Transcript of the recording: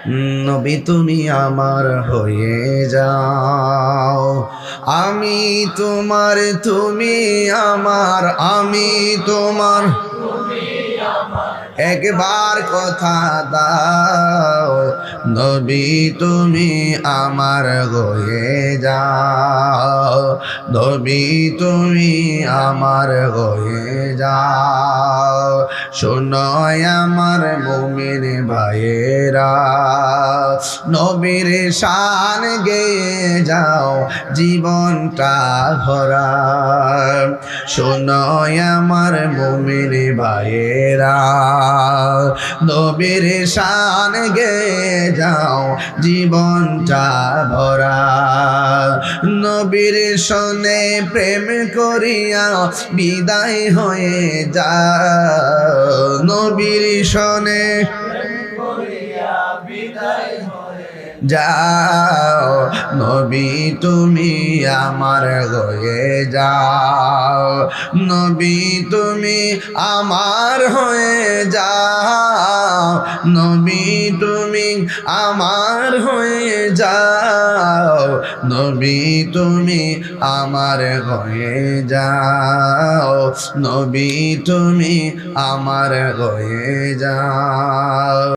নবী তুমি আমার হয়ে যাও, আমি তোমার তুমি আমার, আমি তোমার একবার কথা দাও, নবী তুমি আমার হয়ে যাও, নবী তুমি আমার হয়ে যাও। শোনো আমার মুমিন ভাইয়েরা, নবীর শান গেয়ে যাও জীবনটা ভরা। শোনো আমার মুমিন ভাইয়েরা, নবীর শান গেয়ে যাও জীবনটা ভরা। নবীর সনে প্রেম করিয়া বিদায় হয়ে যাও, নবীর সনে যাও, নবী তুমি আমার হয়ে যাও, নবী তুমি আমার হয়ে যাও, নবী তুমি আমার হয়ে যাও, নবী তুমি আমার হয়ে যাও, নবী তুমি আমার হয়ে যাও।